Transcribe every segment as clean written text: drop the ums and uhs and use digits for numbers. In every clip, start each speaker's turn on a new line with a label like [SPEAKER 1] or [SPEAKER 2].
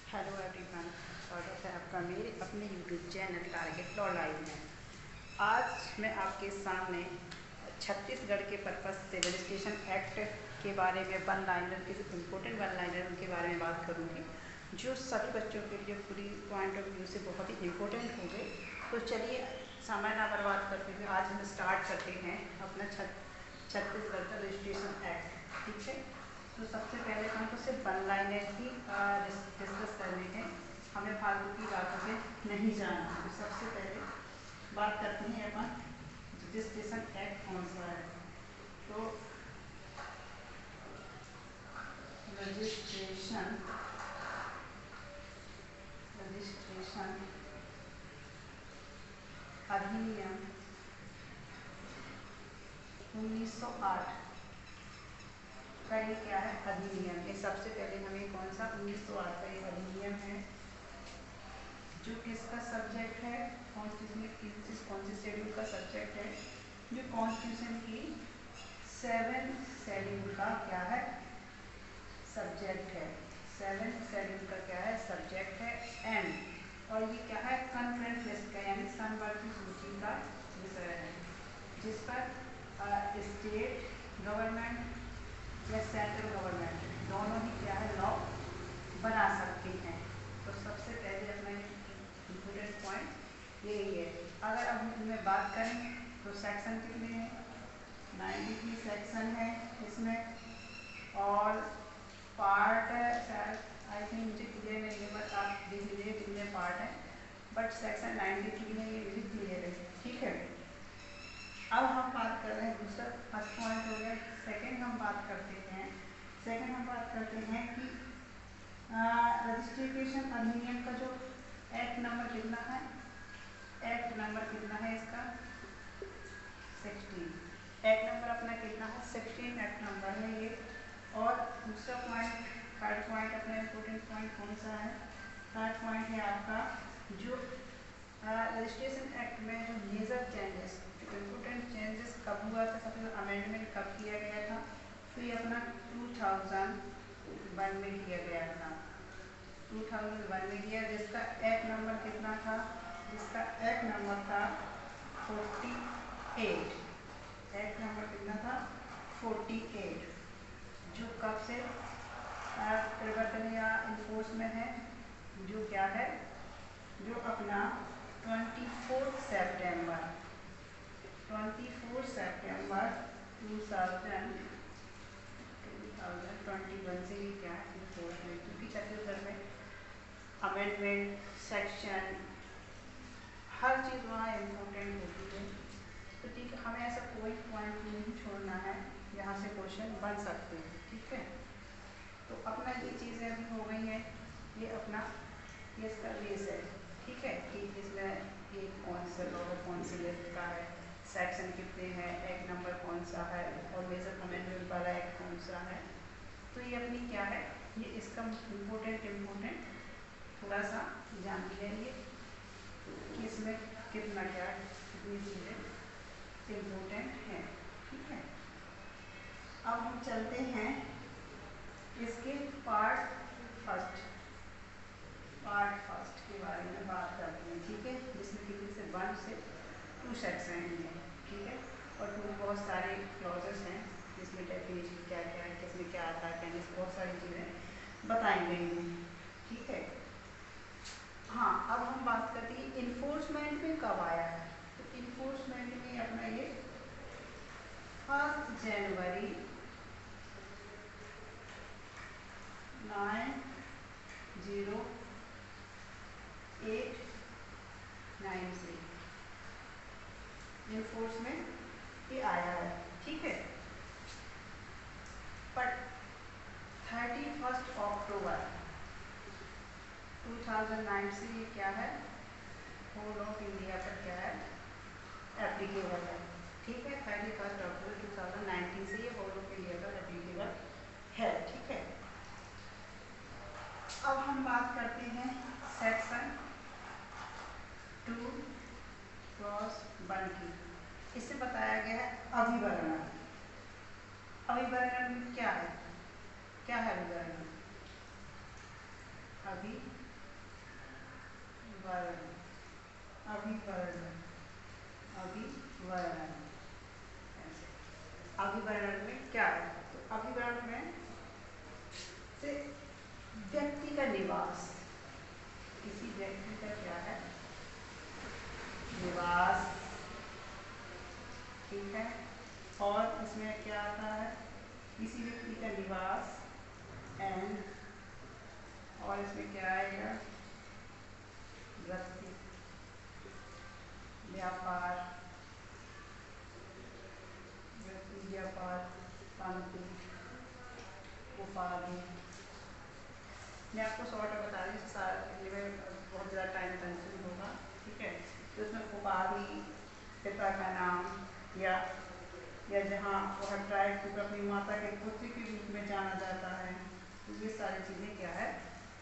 [SPEAKER 1] Hello everyone, स्वागत है आपका मेरे अपने YouTube channel target law live में। आज मैं आपके सामने छत्तीसगढ़ के पर्पस से रजिस्ट्रेशन एक्ट के बारे में वन लाइनर के इम्पोर्टेंट वन लाइनर के बारे में बात करूँगी, जो सभी बच्चों के लिए पूरी पॉइंट ऑफ व्यू से बहुत ही इम्पोर्टेंट हो गए। तो चलिए समय ना बर्बाद करते हुए आज हम स्टार्ट करते हैं अपना छत्तीसगढ़ का रजिस्ट्रेशन एक्ट। ठीक है, तो सबसे पहले हमको सिर्फ वन लाइनर ही डिस्कस करने हैं, हमें फालतू की बातों पे नहीं जाना है। तो सबसे पहले बात करते हैं अपन रजिस्ट्रेशन एक्ट कौन सा है। तो रजिस्ट्रेशन अधिनियम 1908 का ये क्या है, अधिनियम। ये सबसे पहले हमें कौन सा 1908 का ये अधिनियम है, जो किसका सब्जेक्ट है, कॉन्स्टिट्यूशन कौन सी शेड्यूल का सब्जेक्ट है, जो कॉन्स्टिट्यूशन की 7 शेड्यूल का क्या है, सब्जेक्ट है। 7 शेड्यूल का क्या है, सब्जेक्ट है। एंड और ये क्या है, कॉन्फ्रेंस लिस्ट का यानी समवर्ती सूची का विषय है, जिस पर स्टेट गवर्नमेंट या सेंट्रल गवर्नमेंट दोनों ही क्या है, लॉ बना सकती हैं। तो सबसे पहले अपना इम्पोर्टेंट पॉइंट यही है। अगर अब इनमें बात करें तो सेक्शन कितने हैं, 93 सेक्शन है इसमें। और पार्ट शायद आई थिंक मुझे क्लियर नहीं है, बट आप देख लीजिए कितने पार्ट हैं। बट सेक्शन 93 में ये भी क्लियर है। ठीक है, अब हम बात कर रहे हैं दूसरा, फर्स्ट पॉइंट हो गया। सेकंड हम बात करते हैं कि रजिस्ट्रेशन अधिनियम का जो एक्ट नंबर कितना है, एक्ट नंबर कितना है इसका, 16। एक्ट नंबर अपना कितना है, 16 एक्ट नंबर है ये। और दूसरा पॉइंट, थर्ड पॉइंट अपना इम्पोर्टेंट पॉइंट कौन सा है, थर्ड पॉइंट है आपका जो रजिस्ट्रेशन एक्ट में जो मेजर चेंजेस, जो इम्पोर्टेंट चेंजेस कब हुआ था, सबसे ज़्यादा अमेंडमेंट कब किया गया था, तो ये अपना 2001 में किया गया था। 2001 में किया, जिसका एक्ट नंबर कितना था, जिसका एक्ट नंबर था 48। एक्ट नंबर कितना था, 48, जो कब से प्रवर्तन या इन्फोर्स में है, जो क्या है, जो अपना 24 सितंबर 2021 से ही क्या है, इन्फोर्स में, क्योंकि छत्तीसगढ़ में अमेंडमेंट सेक्शन हर चीज़ वहाँ इम्पोर्टेंट होती है। तो ठीक है, हमें ऐसा कोई पॉइंट नहीं छोड़ना है, यहाँ से क्वेश्चन बन सकते हैं। ठीक है, तो अपना ये चीज़ें अभी हो गई हैं, ये अपना ये इसका बेस है। ठीक है, कि इसमें ये कौन सा लॉ कौन सी लिस्ट का है, सेक्शन कितने हैं, एक्ट नंबर कौन सा है, और मेजर अमेंडमेंट वाला एक्ट कौन सा है। तो ये अपनी क्या है, ये इसका इम्पोर्टेंट थोड़ा सा जान लीजिए कि इसमें कितना क्या कितनी चीज़ें इम्पोर्टेंट हैं। ठीक है, अब हम चलते हैं इसके पार्ट फर्स्ट के बारे में बात करते हैं। ठीक है, जिसमें कितने से 1 से 2 सेक्शन हैं। ठीक है, और टू बहुत सारे क्लॉजेस हैं, जिसमें डेफिनेशन क्या क्या है, किसमें क्या आता है, कैसे बहुत सारी चीज़ें बताई गई हैं। ठीक है, हाँ, अब हम बात करते हैं इन्फोर्समेंट में कब आया है। तो इन्फोर्समेंट में अपना ये 1 जनवरी 908 से इन्फोर्समेंट ये आया है। ठीक है, बट 31 अक्टूबर 2009 से ये क्या है, होल ऑफ इंडिया पर क्या है, एप्लीकेबल है। ठीक है, 31 अक्टूबर 2019 से ये होल ऑफ इंडिया पर एप्लीकेबल है। ठीक है, अब हम बात करते हैं सेक्शन 2(1) की। इससे बताया गया है अभिवर्णन। अभिवर्णन क्या है, क्या है अभिवर्णन, अभिवर्णन, अभिवर्णन। अभिवर्णन में क्या है? तो अभिवर्णन में से व्यक्ति का निवास, किसी व्यक्ति का क्या है? निवास, ठीक है। और इसमें क्या आता है? किसी व्यक्ति का निवास एंड, और इसमें क्या आएगा? वृत्ति, व्यापार, वृत्ति, व्यापार, तंतु, उपाधि। मैं आपको शॉर्ट में बता रही हूँ, सारे में बहुत ज़्यादा टाइम कंज्यूम होगा, ठीक है। तो इसमें उपाधि, पिता का नाम, या जहाँ वह ट्राइब को अपनी माता के पुत्र के रूप में जाना जाता है, तो ये सारी चीज़ें क्या है?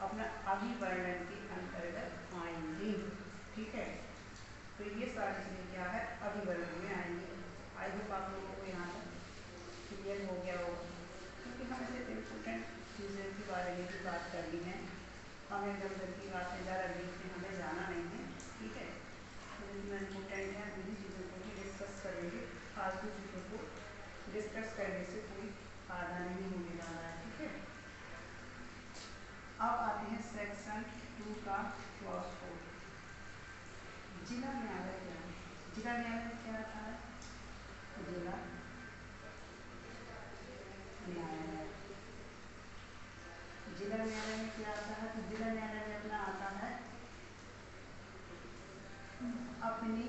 [SPEAKER 1] अपना अभिवर्णन के अंतर्गत आएंगी, ठीक है। तो ये सारी चीज़ें क्या है? अभिवर्णन में आएंगी। आई होप आप लोगों को यहाँ तक क्लियर हो गया होगा, क्योंकि हमें सिर्फ इम्पोर्टेंट चीज़ों के बारे में भी बात करनी है, हमें एकदम जल्दी बात में ज़्यादा डीप में हमें जाना नहीं है, ठीक है। तो जितना इम्पोर्टेंट है उन्हीं चीज़ों को भी डिस्कस करेंगे, फालतू चीज़ों को डिस्कस करने से कोई फायदा नहीं होने जा रहा है, ठीक है। अब आते हैं सेक्शन 2 का क्लॉज 4। जिला न्यायालय क्या है? जिला न्यायालय क्या आता है? जिला न्यायालय, जिला न्यायालय में क्या आता है? तो जिला न्यायालय में अपना आता है अपनी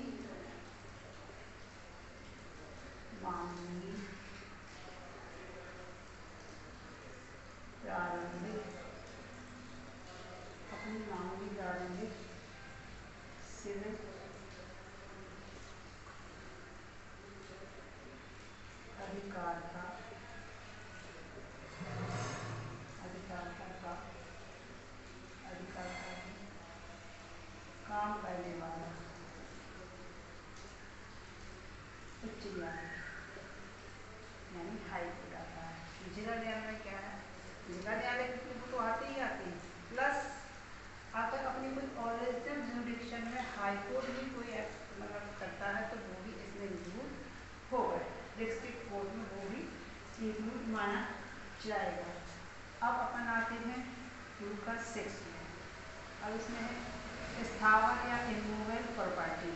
[SPEAKER 1] मामूली प्रारंभिक, अपनी मामूली प्रारंभिक सिविल अधिकार का काम करने वाला उच्च न्यायालय यानी हाई कोर्ट आता है। जिला न्यायालय में क्या है? जिला न्यायालय की तो आती ही आती है, प्लस अगर अपनी कोई ओरिजिनल जुरिडिक्शन में हाई कोर्ट भी कोई एक्ट मतलब करता है तो वो भी इसमें इंक्लूड होगा, डिस्ट्रिक्ट कोर्ट में वो भी इंक्लूड माना जाएगा। अब अपन आते हैं 2 का 6 में। अब इसमें है स्थावर या इमूवेबल प्रॉपर्टी,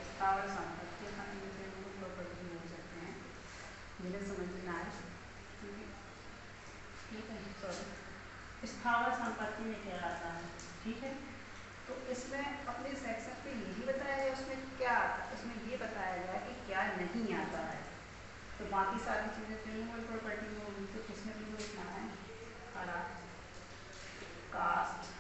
[SPEAKER 1] स्थावर संपत्ति, इमूवेबल प्रॉपर्टी बोल सकते हैं, जिन्हें समझ में ना आए, ठीक है। सॉरी, स्थावर संपत्ति में क्या आता है, ठीक है। तो इसमें अपने सेक्शन पे यही बताया गया, उसमें क्या आता है? उसमें ये बताया गया कि क्या नहीं आता है। तो बाकी सारी चीज़ें तो इमूवेबल प्रॉपर्टी में होगी, तो इसमें भी लिखना है हरा कास्ट,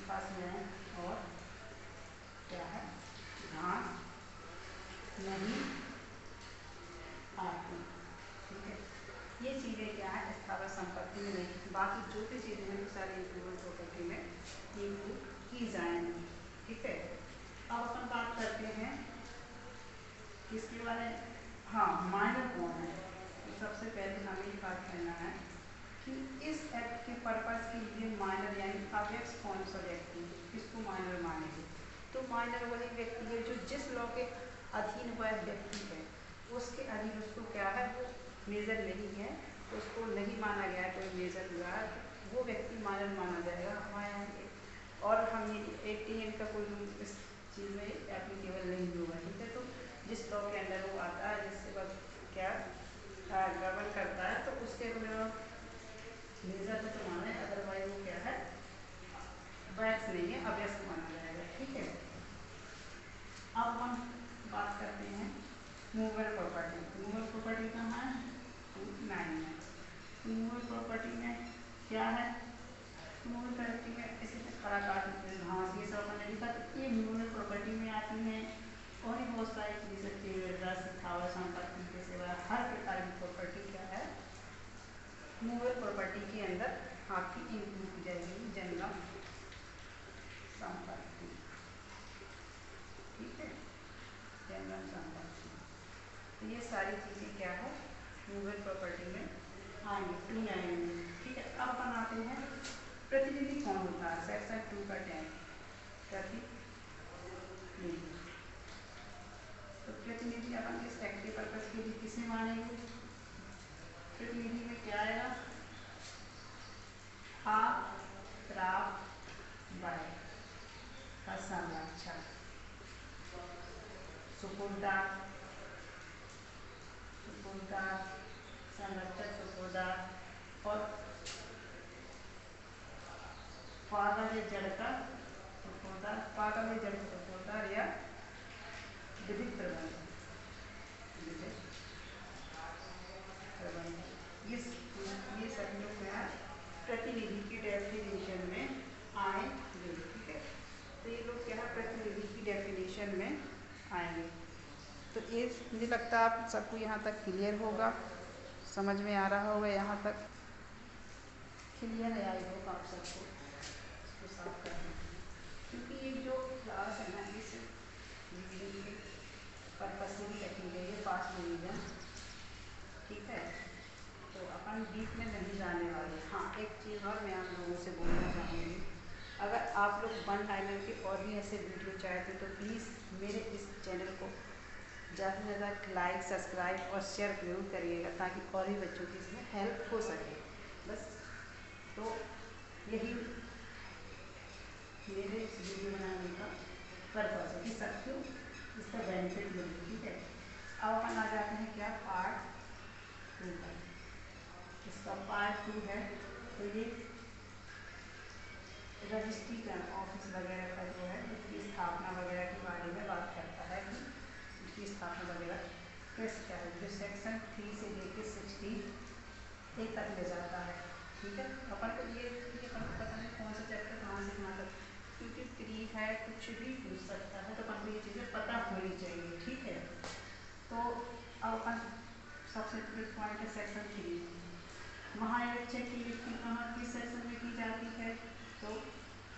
[SPEAKER 1] फसलें, और क्या है? घास नहीं आती, ठीक है। ये चीज़ें क्या है? स्थावर संपत्ति में नहीं, बाकी जो भी चीज़ें हैं सारी इमूवेबल प्रॉपर्टी में इंक्लूड की जाएंगी, ठीक है। अब अपन बात करते हैं किसके बारे में? हाँ, माइनर कौन है? तो सबसे पहले हमें ये बात करना है कि इस एक्ट के पर्पस के लिए माइनर यानी अव्यक्त कौन सा व्यक्ति है, किसको माइनर मानेंगे? तो माइनर वही व्यक्ति है जो जिस लॉ के अधीन वह व्यक्ति है, उसके अधीन उसको क्या है? वो मेजर नहीं है, उसको नहीं माना गया है कोई मेजर हुआ है, वो व्यक्ति माइनर माना जाएगा हमारे यहाँ। और हम ये 18 का कोई रूल इस चीज़ में एप्लीकेबल नहीं होगा, ठीक है। तो जिस लॉ के अंदर वो आता है, जिससे वह क्या गवर्न करता है, तो उसके मेजर तो माना है, अदरवाइज वो क्या है? वैक्स नहीं है, अव्यस्त माना जाएगा, ठीक है। अब हम बात करते हैं मूवेबल प्रॉपर्टी। मूवेबल प्रॉपर्टी कहाँ है? 9 में। मूवेबल प्रॉपर्टी में क्या है? मूवेबल प्रॉपर्टी में इसी से खड़ा काट घास ये सब हमने लिखा, तो ये मूवेबल प्रॉपर्टी में आती है। और भी बहुत सारी चीज़ें रस स्थावर संपत्ति के सिवा हर प्रकार की प्रॉपर्टी क्या है? मूवेबल प्रॉपर्टी के अंदर आपकी इंक्लूड की जाएगी जंगम संपत्ति, ठीक है, जंगम संपत्ति। तो ये सारी चीज़ें क्या है? मूवेबल प्रॉपर्टी में आएंगी 2 में, ठीक है। अब अपन आते हैं प्रतिनिधि कौन होता है? सेक्शन 2 का 10 प्रतिनिधि। तो प्रतिनिधि अपन इस एक्ट के पर्पज के लिए किसे मानेंगे? प्रतिनिधि में क्या आएगा? का संरक्षक, सुपुर्दार, संरक्षक, सुपुर्दार और पागल या जड़ का सुपुर्दार या विधिक प्रबंध। ये सभी लोग क्या प्रतिनिधि की डेफिनेशन में आएंगे। ठीक है, तो ये लोग क्या है प्रतिनिधि की डेफिनेशन में आएंगे। तो ये मुझे लगता है आप सबको यहाँ तक क्लियर होगा, समझ में आ रहा होगा, यहाँ तक क्लियर है आई होप आप सबको। इसको साफ करना क्योंकि ये जो क्लास है ना इस रिवीजन के पर्पज से भी रखी गई है, फास्ट रिवीजन। ठीक है, तो अपन डीप में नहीं जाने वाले। हाँ, एक चीज़ और मैं आप लोगों से बोलना चाहूँगी, अगर आप लोग 1 लाइनर के और भी ऐसे वीडियो चाहते तो प्लीज़ मेरे इस चैनल को ज़्यादा से ज़्यादा लाइक, सब्सक्राइब और शेयर जरूर करिएगा ताकि और भी बच्चों की इसमें हेल्प हो सके। बस तो यही मेरे इस वीडियो बनाने का पर्पज है कि सबको इसका बेनिफिट मिले। ठीक है, अब अपन आ जाते हैं क्या पार्ट 2 पर। इसका पार्ट 2 है तो ये रजिस्ट्रीकरण ऑफिस वगैरह का जो है इसकी स्थापना वगैरह के बारे में बात करता है कि इसकी स्थापना वगैरह कैसे क्या है, जो सेक्शन 3 से लेकर 60 तक ले जाता है। ठीक है, अपन को ये अपन को पता नहीं कौन सा चैप्टर कहाँ से कहाँ तक, क्योंकि प्री है कुछ भी पूछ सकता है, तो अपन को ये चीज़ें पता होनी चाहिए। ठीक है, तो अब अपन सबसे पॉइंट है सेक्शन 3। महानिरीक्षक की नियुक्ति कहाँ किस सेक्शन में की जाती है? तो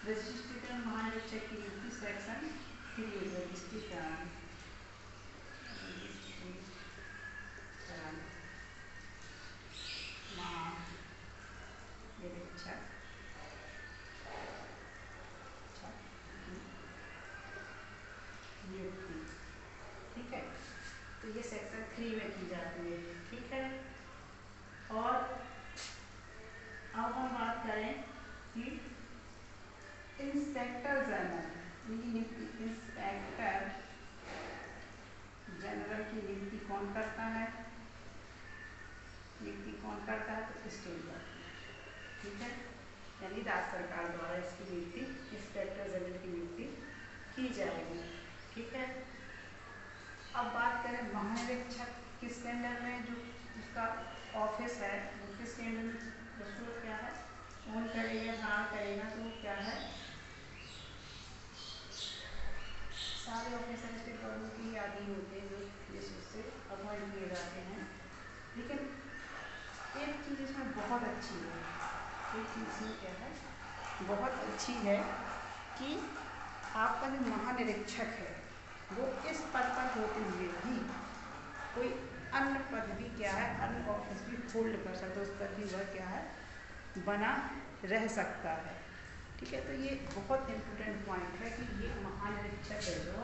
[SPEAKER 1] रजिस्ट्रीकरण महानिरीक्षक की नियुक्ति सेक्शन 3 रजिस्ट्रीकरण महानिरीक्षक नियुक्ति। ठीक है, तो ये सेक्शन 3 में की जाती है। ठीक है, और अब हम बात करें कि इंस्पेक्टर जनरल की नियुक्ति, इंस्पेक्टर जनरल की नियुक्ति कौन करता है? नियुक्ति कौन करता है? तो स्टेट गवर्नमेंट। ठीक है, यानी राज्य सरकार द्वारा इसकी नियुक्ति इंस्पेक्टर जनरल की नियुक्ति की जाएगी। ठीक है, अब बात करें महानिरीक्षक किसके अंडर में जो उसका ऑफिस है वो किसके अंडर में दोस्तों क्या है? कौन करेगा, हाँ करेगा, तो क्या है सारे ऑफिसर स्टेट गवर्नमेंट की अधीन होते हैं जो जिस उससे अपॉइंट किए जाते हैं। लेकिन एक चीज़ इसमें बहुत अच्छी है, एक चीज़ इसमें क्या है बहुत अच्छी है कि आपका जो महानिरीक्षक है वो इस पद पर होते हुए भी कोई अन्य पद भी क्या है, अन्य ऑफिस भी होल्ड कर सकता है, उस पर भी वह क्या है बना रह सकता है। ठीक है, तो ये बहुत इम्पोर्टेंट पॉइंट है कि ये महानिरीक्षक है जो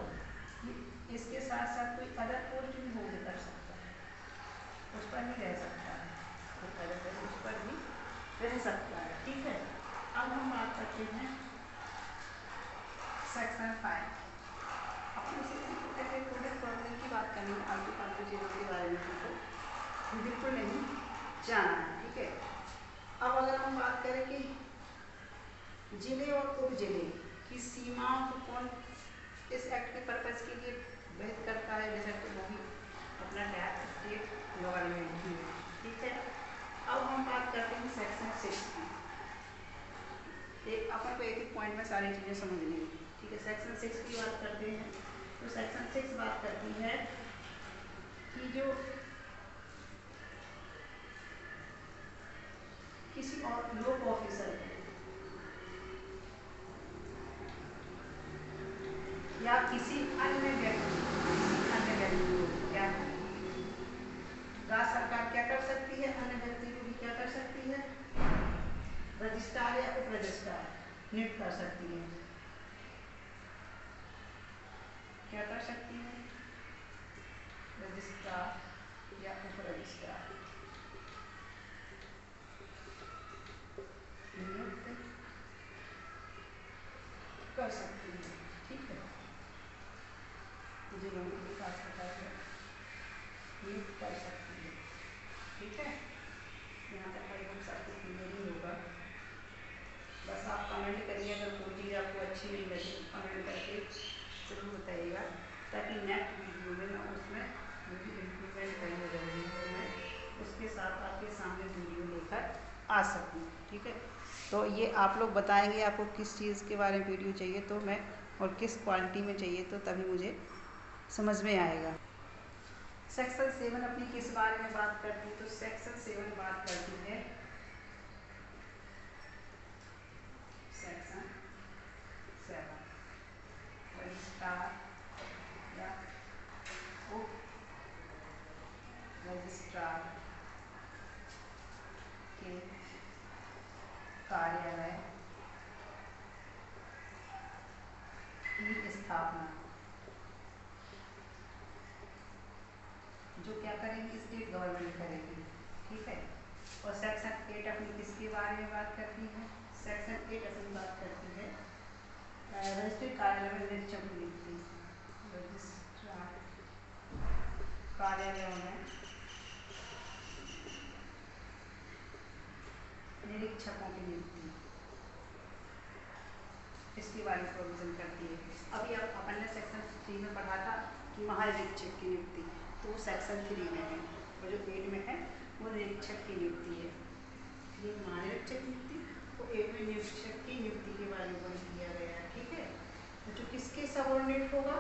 [SPEAKER 1] इसके साथ साथ कोई अदर पोस्ट भी होल्ड कर सकता है, उस पर भी रह सकता है, उस पर भी रह सकता है। ठीक है, अब हम बात करते हैं सेक्शन 5। अपन इसे प्रोडक्ट प्रॉब्लम की बात करनी है, आलतू फालतू चीज़ों के बारे में तो बिल्कुल नहीं जाना है। ठीक है, अब अगर हम बात करें कि जिले और उप जिले की सीमाओं को कौन इस एक्ट के पर्पज के लिए वैध करता है, जैसे तो वो भी अपना टैक्स स्टेट गवर्नमेंट की है। ठीक है, अब हम बात करते हैं सेक्शन 6 की। एक अपन को एक एक पॉइंट में सारी चीज़ें समझनी है। ठीक है, सेक्शन 6 की बात करते हैं तो सेक्शन 6 बात करती है कि जो किसी और लोक ऑफिसर या किसी अन्य व्यक्ति को क्या राज्य सरकार क्या कर सकती है, अन्य व्यक्ति को भी क्या कर सकती है, रजिस्ट्रार या उप रजिस्ट्रार नियुक्त कर सकती है। क्या कर सकती है? रजिस्ट्रार या उप रजिस्ट्रार नियुक्त कर सकती है। ठीक है, जिलों के विकास अधिकारी नियुक्त कर सकती है। ठीक है, यहाँ तक आई होप सबको क्लियर ही होगा। बस आप कमेंट करिए, अगर कोई चीज़ आपको अच्छी नहीं लगी कमेंट करके ज़रूर बताइएगा, ताकि नेक्स्ट वीडियो में मैं उसमें मुझे इम्प्रूवमेंट करना जरूरी है, मैं उसके साथ आपके सामने वीडियो लेकर आ सकूँ। ठीक है, तो ये आप लोग बताएंगे आपको किस चीज़ के बारे में वीडियो चाहिए, तो मैं और किस क्वालिटी में चाहिए, तो तभी मुझे समझ में आएगा। सेक्शन 7 अपनी किस बारे में बात करती है? तो सेक्शन 7 बात करती है सेक्शन 7 रजिस्ट्रार या उप रजिस्ट्रार के कार्यालय की स्थापना, जो क्या करेगी? स्टेट गवर्नमेंट करेगी। ठीक है, और सेक्शन 8 अपनी किसके बारे में बात करती है? सेक्शन 8 अपनी बात करती है रजिस्ट्री कार्यालय में निरीक्षक की नियुक्ति। रजिस्ट्रार कार्यालयों में निरीक्षकों की नियुक्ति, इसके बारे में प्रोविजन करती है। अभी आप अपन ने सेक्शन 3 में पढ़ा था कि महानिरीक्षक की नियुक्ति, तो वो सेक्शन 3 में है, और जो 8 में है वो निरीक्षक की नियुक्ति है। ये महानिरीक्षक की नियुक्ति, तो 8 में निरीक्षक की नियुक्ति के बारे में किया गया है। ठीक है, तो जो किसके सबऑर्डिनेट होगा?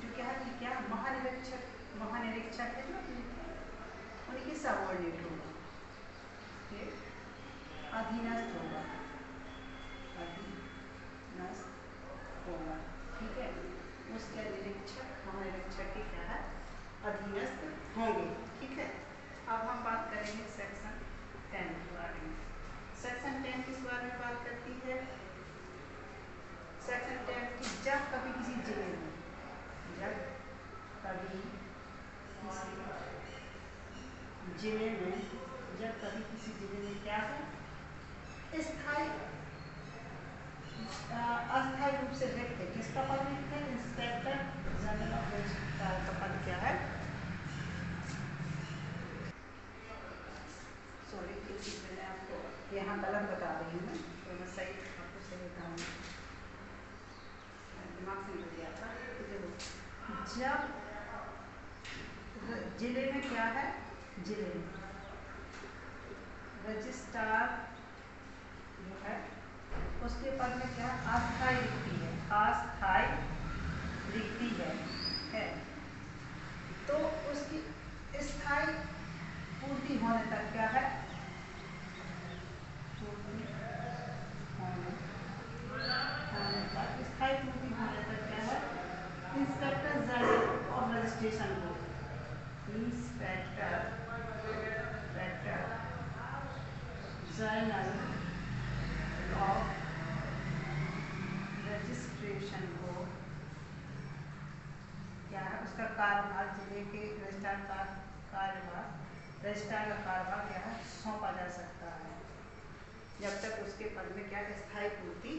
[SPEAKER 1] जो क्या है कि क्या महानिरीक्षक है ना, उनके सबऑर्डिनेट होगा, ये अधीनस्थ होगा, अधीनस्थ होगा। ठीक है, उसके निरीक्षक महानिरीक्षक के क्या है? अधीनस्थ होंगे। ठीक है, अब हम बात करेंगे सेक्शन 10 के बारे में। सेक्शन 10 किस बारे में बात करती है? सेक्शन 10 की जब कभी किसी जिले में, जब कभी किसी जिले में, जब कभी किसी जिले में क्या है? स्थायी अस्थायी रूप से रिक्त है। किसका पद रिक्त है? इंस्पेक्टर जनरल ऑफ रजिस्ट्रार का पद क्या है? सॉरी, एक चीज मैंने आपको यहाँ गलत बता रही हूँ, तो मैं सही आपको सही बताऊँगी, दिमाग से निकल गया था। तो देखो, जब जिले में क्या है? जिले में रजिस्ट्रार जो है उसके पद में क्या? अस्थायी रिक्ति है, अस्थायी रिक्ति है। तो उसकी स्थायी पूर्ति होने तक क्या है? पूर्ति होने तक, स्थायी पूर्ति होने तक क्या है? इंस्पेक्टर जनरल ऑफ रजिस्ट्रेशन को, इंस्पेक्टर जनरल ऑफ रजिस्ट्रेशन को क्या है? उसका कार्यभार, जिले के रजिस्ट्रार का कार्यभार, रजिस्ट्रार का कार्यभार क्या है? सौंपा जा सकता है, जब तक उसके पद में क्या स्थायी पूर्ति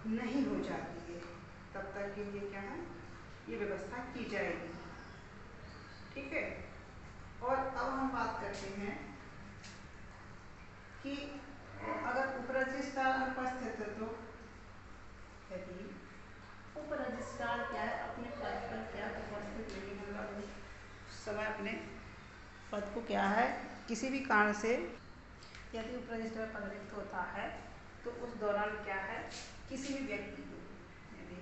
[SPEAKER 1] नहीं हो जाती है, तब तक के लिए क्या है? ये व्यवस्था की जाएगी। ठीक है, और अब हम बात करते हैं कि अगर उप रजिस्ट्रार अनुपस्थित है, तो यदि उप रजिस्ट्रार क्या है? अपने पद पर क्या उपस्थित नहीं होगा, उस समय अपने पद को क्या है? किसी भी कारण से यदि उप रजिस्ट्रार पद रिक्त होता है, तो उस दौरान क्या है? किसी भी व्यक्ति को, यदि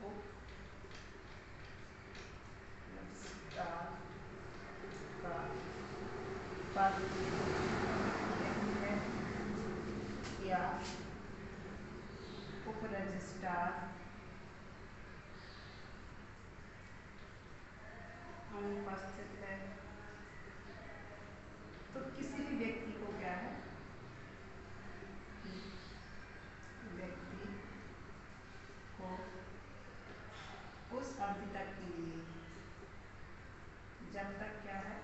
[SPEAKER 1] उप रजिस्ट्रार का पद रिक्त है या उप रजिस्ट्रार अनुपस्थित है, तो किसी भी व्यक्ति को क्या है, व्यक्ति को उस अवधि तक के लिए जब तक क्या है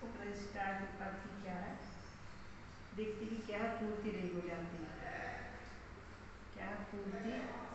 [SPEAKER 1] उपरिष्टार्थ अवधि क्या है व्यक्ति की क्या है पूर्ति नहीं हो जाती, क्या है पूर्ति